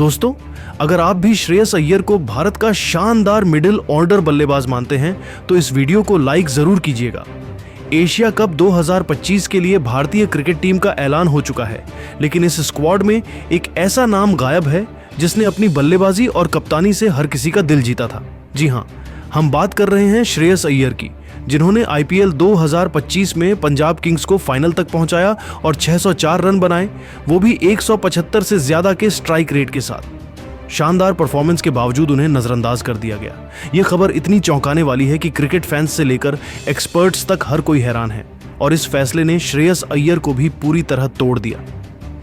दोस्तों, अगर आप भी श्रेयस अय्यर को भारत का शानदार मिडिल ऑर्डर बल्लेबाज मानते हैं तो इस वीडियो को लाइक जरूर कीजिएगा। एशिया कप 2025 के लिए भारतीय क्रिकेट टीम का ऐलान हो चुका है, लेकिन इस स्क्वाड में एक ऐसा नाम गायब है जिसने अपनी बल्लेबाजी और कप्तानी से हर किसी का दिल जीता था। जी हाँ, हम बात कर रहे हैं श्रेयस अय्यर की, जिन्होंने आईपीएल 2025 में पंजाब किंग्स को फाइनल तक पहुंचाया और 604 रन बनाए, वो भी 175 से ज्यादा के स्ट्राइक रेट के साथ। शानदार परफॉर्मेंस के बावजूद उन्हें नजरअंदाज कर दिया गया। ये खबर इतनी चौंकाने वाली है कि क्रिकेट फैंस से लेकर एक्सपर्ट्स तक हर कोई हैरान है, और इस फैसले ने श्रेयस अय्यर को भी पूरी तरह तोड़ दिया।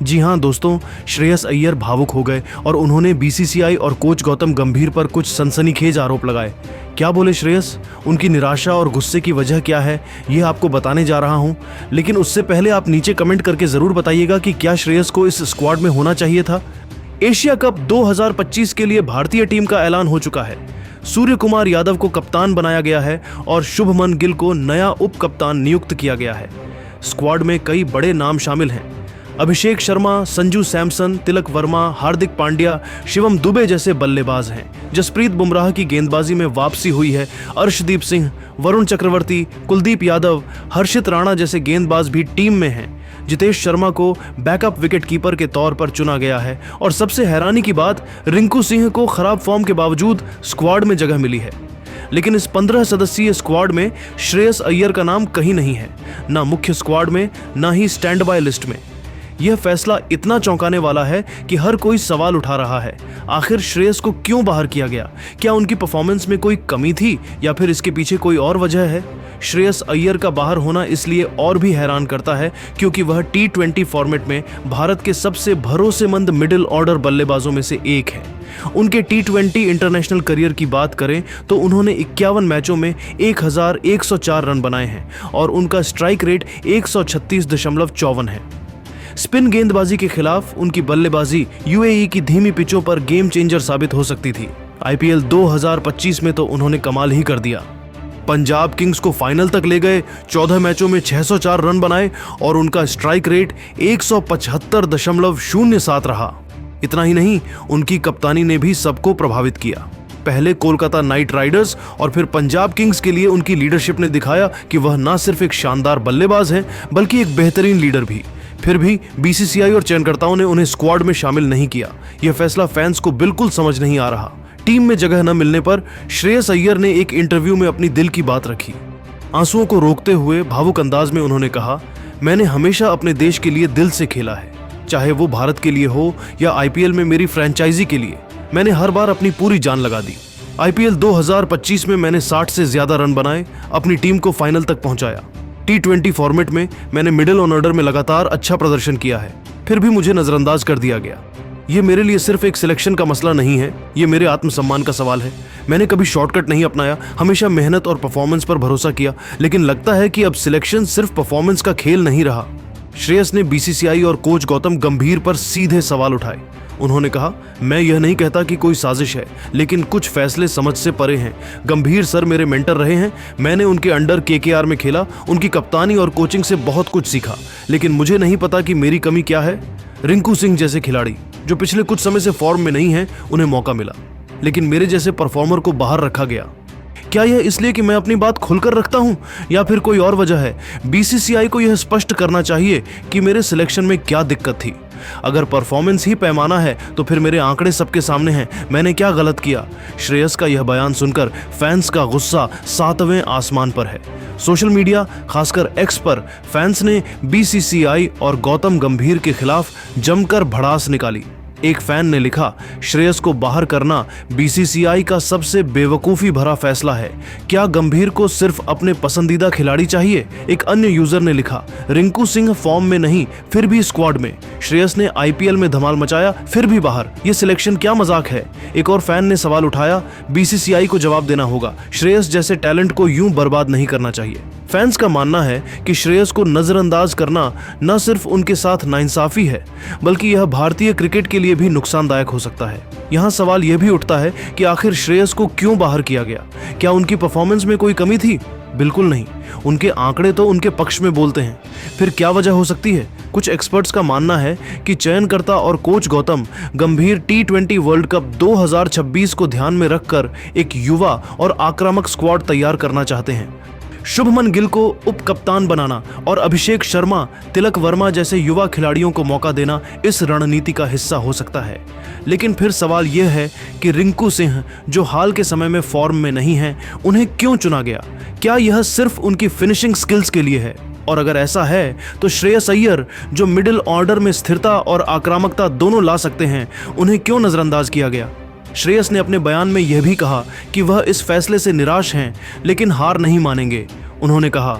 जी हाँ दोस्तों, श्रेयस अय्यर भावुक हो गए और उन्होंने बीसीसीआई और कोच गौतम गंभीर पर कुछ सनसनीखेज आरोप लगाए। क्या बोले श्रेयस, उनकी निराशा और गुस्से की वजह क्या है, ये आपको बताने जा रहा हूं। लेकिन उससे पहले आप नीचे कमेंट करके जरूर बताइएगा कि क्या श्रेयस को इस स्क्वाड में होना चाहिए था। एशिया कप 2025 के लिए भारतीय टीम का ऐलान हो चुका है। सूर्य कुमार यादव को कप्तान बनाया गया है और शुभमन गिल को नया उप कप्तान नियुक्त किया गया है। स्क्वाड में कई बड़े नाम शामिल हैं। अभिषेक शर्मा, संजू सैमसन, तिलक वर्मा, हार्दिक पांड्या, शिवम दुबे जैसे बल्लेबाज हैं। जसप्रीत बुमराह की गेंदबाजी में वापसी हुई है। अर्शदीप सिंह, वरुण चक्रवर्ती, कुलदीप यादव, हर्षित राणा जैसे गेंदबाज भी टीम में हैं। जितेश शर्मा को बैकअप विकेटकीपर के तौर पर चुना गया है और सबसे हैरानी की बात, रिंकू सिंह को खराब फॉर्म के बावजूद स्क्वाड में जगह मिली है। लेकिन इस 15 सदस्यीय स्क्वाड में श्रेयस अय्यर का नाम कहीं नहीं है, ना मुख्य स्क्वाड में, ना ही स्टैंड बाय लिस्ट में। यह फैसला इतना चौंकाने वाला है कि हर कोई सवाल उठा रहा है, आखिर श्रेयस को क्यों बाहर किया गया? क्या उनकी परफॉर्मेंस में कोई कमी थी या फिर इसके पीछे कोई और वजह है? श्रेयस अय्यर का बाहर होना इसलिए और भी हैरान करता है क्योंकि वह T20 फॉर्मेट में भारत के सबसे भरोसेमंद मिडिल ऑर्डर बल्लेबाजों में से एक है। उनके T20 इंटरनेशनल करियर की बात करें तो उन्होंने 51 मैचों में 1104 रन बनाए हैं और उनका स्ट्राइक रेट 136.54 है। स्पिन गेंदबाजी के खिलाफ उनकी बल्लेबाजी यूएई की धीमी पिचों पर गेम चेंजर साबित हो सकती थी। आईपीएल 2025 में तो उन्होंने कमाल ही कर दिया। पंजाब किंग्स को फाइनल तक ले गए, 14 मैचों में 604 रन बनाए और उनका स्ट्राइक रेट 175.07 रहा। इतना ही नहीं, उनकी कप्तानी ने भी सबको प्रभावित किया। पहले कोलकाता नाइट राइडर्स और फिर पंजाब किंग्स के लिए उनकी लीडरशिप ने दिखाया कि वह न सिर्फ एक शानदार बल्लेबाज हैं बल्कि एक बेहतरीन लीडर भी। फिर भी बीसीसीआई और चयनकर्ताओं ने उन्हें स्क्वाड में शामिल नहीं किया। यह फैसला फैंस को बिल्कुल समझ नहीं आ रहा। टीम में जगह न मिलने पर श्रेयस अय्यर ने एक इंटरव्यू में अपनी दिल की बात रखी। आंसुओं को रोकते हुए भावुक अंदाज में उन्होंने कहा, मैंने हमेशा अपने देश के लिए दिल से खेला है, चाहे वो भारत के लिए हो या आईपीएल में मेरी फ्रेंचाइजी के लिए। मैंने हर बार अपनी पूरी जान लगा दी। आईपीएल 2025 में मैंने 60 से ज्यादा रन बनाए, अपनी टीम को फाइनल तक पहुंचाया। T20 फॉर्मेट में मैंने मिडिल ऑर्डर में लगातार अच्छा प्रदर्शन किया है, फिर भी मुझे नजरअंदाज कर दिया गया। ये मेरे लिए सिर्फ एक सिलेक्शन का मसला नहीं है, ये मेरे आत्मसम्मान का सवाल है। मैंने कभी शॉर्टकट नहीं अपनाया, हमेशा मेहनत और परफॉर्मेंस पर भरोसा किया, लेकिन लगता है कि अब सिलेक्शन सिर्फ परफॉर्मेंस का खेल नहीं रहा। श्रेयस ने बीसीसीआई और कोच गौतम गंभीर पर सीधे सवाल उठाए। उन्होंने कहा, मैं यह नहीं कहता कि कोई साजिश है, लेकिन कुछ फैसले समझ से परे हैं। गंभीर सर मेरे मेंटर रहे हैं, मैंने उनके अंडर केकेआर में खेला, उनकी कप्तानी और कोचिंग से बहुत कुछ सीखा, लेकिन मुझे नहीं पता कि मेरी कमी क्या है। रिंकू सिंह जैसे खिलाड़ी जो पिछले कुछ समय से फॉर्म में नहीं है, उन्हें मौका मिला, लेकिन मेरे जैसे परफॉर्मर को बाहर रखा गया। क्या यह इसलिए कि मैं अपनी बात खुलकर रखता हूं या फिर कोई और वजह है? बीसीसीआई को यह स्पष्ट करना चाहिए कि मेरे सिलेक्शन में क्या दिक्कत थी। अगर परफॉर्मेंस ही पैमाना है तो फिर मेरे आंकड़े सबके सामने हैं, मैंने क्या गलत किया? श्रेयस का यह बयान सुनकर फैंस का गुस्सा 7वें आसमान पर है। सोशल मीडिया, खासकर एक्स पर फैंस ने बीसीसीआई और गौतम गंभीर के खिलाफ जमकर भड़ास निकाली। एक फैन ने लिखा, श्रेयस को बाहर करना बीसीसीआई का सबसे बेवकूफ़ी भरा फैसला है। क्या गंभीर को सिर्फ अपने पसंदीदा खिलाड़ी चाहिए? एक अन्य यूजर ने लिखा, रिंकू सिंह फॉर्म में नहीं फिर भी स्क्वाड में। श्रेयस ने आईपीएल में धमाल मचाया फिर भी बाहर। ये सिलेक्शन क्या मजाक है? एक और फैन ने सवाल उठाया, बीसीसीआई को जवाब देना होगा। श्रेयस जैसे टैलेंट को यूं बर्बाद नहीं करना चाहिए। फैंस का मानना है कि श्रेयस को नजरअंदाज करना न सिर्फ उनके साथ नाइंसाफी है, बल्कि यह भारतीय क्रिकेट के लिए भी नुकसानदायक हो सकता है। यहाँ सवाल यह भी उठता है कि आखिर श्रेयस को क्यों बाहर किया गया? क्या उनकी परफॉर्मेंस में कोई कमी थी? बिल्कुल नहीं। उनके आंकड़े तो उनके पक्ष में बोलते हैं। फिर क्या वजह हो सकती है? कुछ एक्सपर्ट्स का मानना है कि चयनकर्ता और कोच गौतम गंभीर T20 वर्ल्ड कप 2026 को ध्यान में रखकर एक युवा और आक्रामक स्क्वाड तैयार करना चाहते हैं। शुभमन गिल को उप कप्तान बनाना और अभिषेक शर्मा, तिलक वर्मा जैसे युवा खिलाड़ियों को मौका देना इस रणनीति का हिस्सा हो सकता है। लेकिन फिर सवाल यह है कि रिंकू सिंह, जो हाल के समय में फॉर्म में नहीं हैं, उन्हें क्यों चुना गया? क्या यह सिर्फ उनकी फिनिशिंग स्किल्स के लिए है? और अगर ऐसा है तो श्रेयस अय्यर, जो मिडिल ऑर्डर में स्थिरता और आक्रामकता दोनों ला सकते हैं, उन्हें क्यों नजरअंदाज किया गया? श्रेयस ने अपने बयान में यह भी कहा कि वह इस फैसले से निराश हैं, लेकिन हार नहीं मानेंगे। उन्होंने कहा,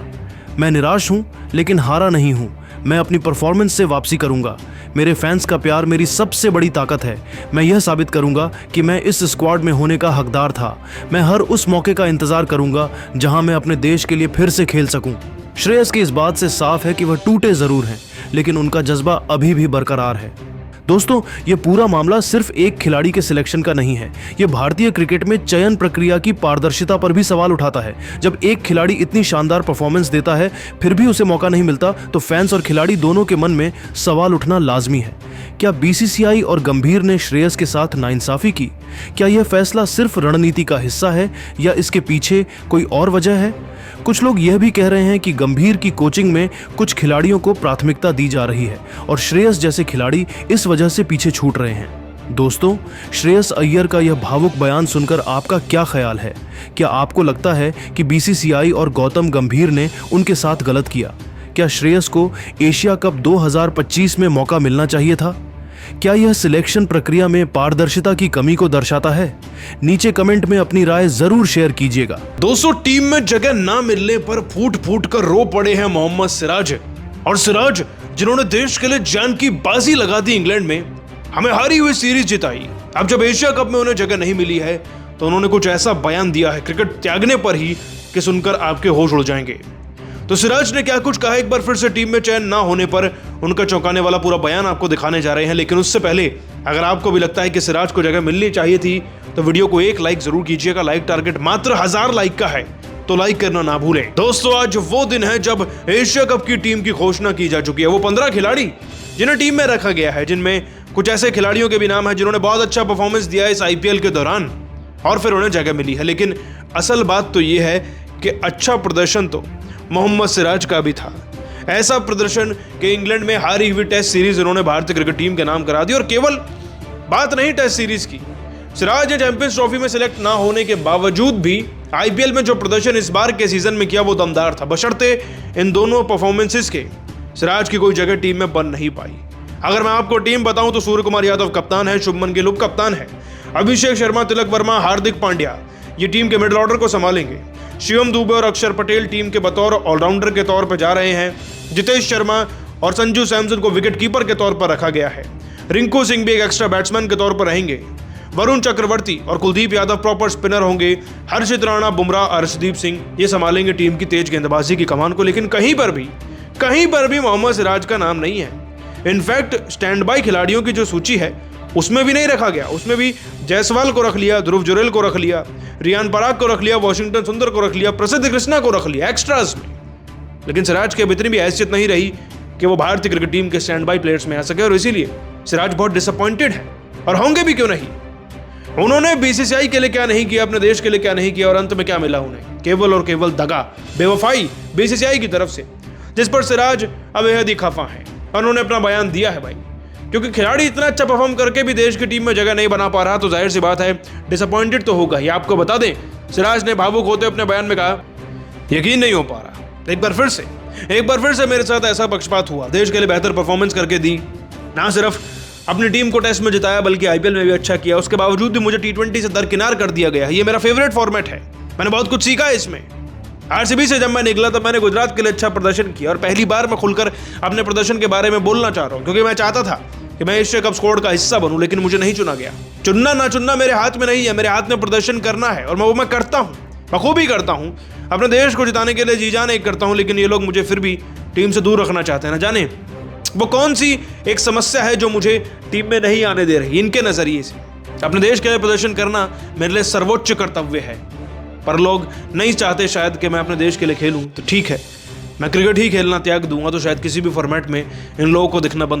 मैं निराश हूं लेकिन हारा नहीं हूं। मैं अपनी परफॉर्मेंस से वापसी करूंगा। मेरे फैंस का प्यार मेरी सबसे बड़ी ताकत है। मैं यह साबित करूंगा कि मैं इस स्क्वाड में होने का हकदार था। मैं हर उस मौके का इंतजार करूंगा जहां मैं अपने देश के लिए फिर से खेल सकूं। श्रेयस की इस बात से साफ है कि वह टूटे जरूर हैं, लेकिन उनका जज्बा अभी भी बरकरार है। दोस्तों, यह पूरा मामला सिर्फ एक खिलाड़ी के सिलेक्शन का नहीं है। यह भारतीय क्रिकेट में चयन प्रक्रिया की पारदर्शिता पर भी सवाल उठाता है। जब एक खिलाड़ी इतनी शानदार परफॉर्मेंस देता है फिर भी उसे मौका नहीं मिलता, तो फैंस और खिलाड़ी दोनों के मन में सवाल उठना लाजमी है। क्या बीसीसीआई और गंभीर ने श्रेयस के साथ नाइंसाफी की? क्या यह फैसला सिर्फ रणनीति का हिस्सा है या इसके पीछे कोई और वजह है? कुछ लोग यह भी कह रहे हैं कि गंभीर की कोचिंग में कुछ खिलाड़ियों को प्राथमिकता दी जा रही है और श्रेयस जैसे खिलाड़ी इस वजह से पीछे छूट रहे हैं। दोस्तों, श्रेयस अय्यर का यह भावुक बयान सुनकर आपका क्या ख्याल है? क्या आपको लगता है कि बीसीसीआई और गौतम गंभीर ने उनके साथ गलत किया? क्या श्रेयस को एशिया कप 2025 में मौका मिलना चाहिए था? क्या यह सिलेक्शन प्रक्रिया में पारदर्शिता की कमी को दर्शाता है? नीचे कमेंट में अपनी राय जरूर शेयर कीजिएगा। दोस्तों, टीम में जगह ना मिलने पर फूट फूट कर रो पड़े हैं मोहम्मद सिराज। और सिराज, जिन्होंने देश के लिए जान की बाजी लगा दी इंग्लैंड में, हमें हारी हुई सीरीज जिताई। अब जब एशिया कप में उन्हें जगह नहीं मिली है तो उन्होंने कुछ ऐसा बयान दिया है क्रिकेट त्यागने पर ही कि सुनकर आपके होश उड़ जाएंगे। तो सिराज ने क्या कुछ कहा, एक बार फिर से टीम में चयन ना होने पर उनका चौंकाने वाला पूरा बयान आपको दिखाने जा रहे हैं। लेकिन उससे पहले अगर आपको भी लगता है कि सिराज को जगह मिलनी चाहिए थी तो वीडियो को एक लाइक जरूर कीजिएगा। लाइक टारगेट मात्र 1000 लाइक का है, तो लाइक करना ना भूलें। दोस्तों, आज वो दिन है जब एशिया कप की टीम की घोषणा की जा चुकी है। वो 15 खिलाड़ी जिन्हें टीम में रखा गया है, जिनमें कुछ ऐसे खिलाड़ियों के भी नाम है जिन्होंने बहुत अच्छा परफॉर्मेंस दिया इस IPL के दौरान और फिर उन्हें जगह मिली है। लेकिन असल बात तो यह है कि अच्छा प्रदर्शन तो मोहम्मद सिराज का भी था। ऐसा प्रदर्शन कि इंग्लैंड में हारी हुई टेस्ट सीरीज उन्होंने भारतीय क्रिकेट टीम के नाम करा दी। और केवल बात नहीं टेस्ट सीरीज की, सिराज ने चैंपियंस ट्रॉफी में सिलेक्ट ना होने के बावजूद भी IPL में जो प्रदर्शन इस बार के सीजन में किया वो दमदार था। बशर्ते इन दोनों परफॉर्मेंसेस के सिराज की कोई जगह टीम में बन नहीं पाई। अगर मैं आपको टीम बताऊं तो सूर्य कुमार यादव कप्तान है, शुभमन गिल उप कप्तान है, अभिषेक शर्मा, तिलक वर्मा, हार्दिक पांड्या ये टीम के मिडिल ऑर्डर को संभालेंगे। शिवम दुबे और अक्षर पटेल टीम के बतौर ऑलराउंडर के तौर पर जा रहे हैं। जितेश शर्मा और संजू सैमसन को विकेट कीपर के तौर पर रखा गया है। रिंकू सिंह भी एक एक्स्ट्रा बैट्समैन के तौर पर रहेंगे। वरुण चक्रवर्ती और कुलदीप यादव प्रॉपर स्पिनर होंगे। हर्षित राणा, बुमराह, अर्शदीप सिंह ये संभालेंगे टीम की तेज गेंदबाजी की कमान को। लेकिन कहीं पर भी मोहम्मद सिराज का नाम नहीं है। इनफैक्ट स्टैंड बाई खिलाड़ियों की जो सूची है उसमें भी नहीं रखा गया। उसमें भी जायसवाल को रख लिया, ध्रुव जुरेल को रख लिया, रियान पराग को रख लिया, वॉशिंगटन सुंदर को रख लिया, प्रसिद्ध कृष्णा को रख लिया एक्स्ट्रास में। लेकिन सिराज की अब इतनी भी हैसियत नहीं रही कि वो भारतीय क्रिकेट टीम के स्टैंड बाई प्लेयर्स में आ सके और इसीलिए सिराज बहुत डिसअपॉइंटेड है। और होंगे भी क्यों नहीं। उन्होंने बीसीसीआई के लिए क्या नहीं किया, अपने देश के लिए क्या नहीं किया और अंत में क्या मिला उन्हें? केवल और केवल दगा, बेवफाई बीसीसीआई की तरफ से, जिस पर सिराज अब बेहद ही खफा है। और उन्होंने अपना बयान दिया है भाई, क्योंकि खिलाड़ी इतना अच्छा परफॉर्म करके भी देश की टीम में जगह नहीं बना पा रहा तो जाहिर सी बात है डिसअपॉइंटेड तो होगा ही। आपको बता दें, सिराज ने भावुक होते अपने बयान में कहा, यकीन नहीं हो पा रहा। एक बार फिर से मेरे साथ ऐसा पक्षपात हुआ। देश के लिए बेहतर परफॉर्मेंस करके दी, ना सिर्फ अपनी टीम को टेस्ट में जिताया बल्कि IPL में भी अच्छा किया। उसके बावजूद भी मुझे T20 से दरकिनार कर दिया गया। ये मेरा फेवरेट फॉर्मेट है, मैंने बहुत कुछ सीखा है इसमें। RCB से जब मैं निकला तब मैंने गुजरात के लिए अच्छा प्रदर्शन किया और पहली बार मैं खुलकर अपने प्रदर्शन के बारे में बोलना चाह रहा हूँ, क्योंकि मैं चाहता था कि मैं एशिया कप स्क्वाड का हिस्सा बनूं, लेकिन मुझे नहीं चुना गया। चुनना ना चुनना मेरे हाथ में नहीं है, मेरे हाथ में प्रदर्शन करना है और मैं करता हूँ, बखूबी करता हूँ। अपने देश को जिताने के लिए जी जान एक करता हूँ, लेकिन ये लोग मुझे फिर भी टीम से दूर रखना चाहते हैं। ना जाने वो कौन सी एक समस्या है जो मुझे टीम में नहीं आने दे रही। इनके नजरिए से अपने देश के लिए प्रदर्शन करना मेरे लिए सर्वोच्च कर्तव्य है, पर लोग नहीं चाहते शायद कि मैं अपने देश के लिए खेलूं। तो ठीक है, मैं क्रिकेट ही खेलना त्याग दूंगा तो शायद किसी भी फॉर्मेट में इन लोगों को दिखना बंद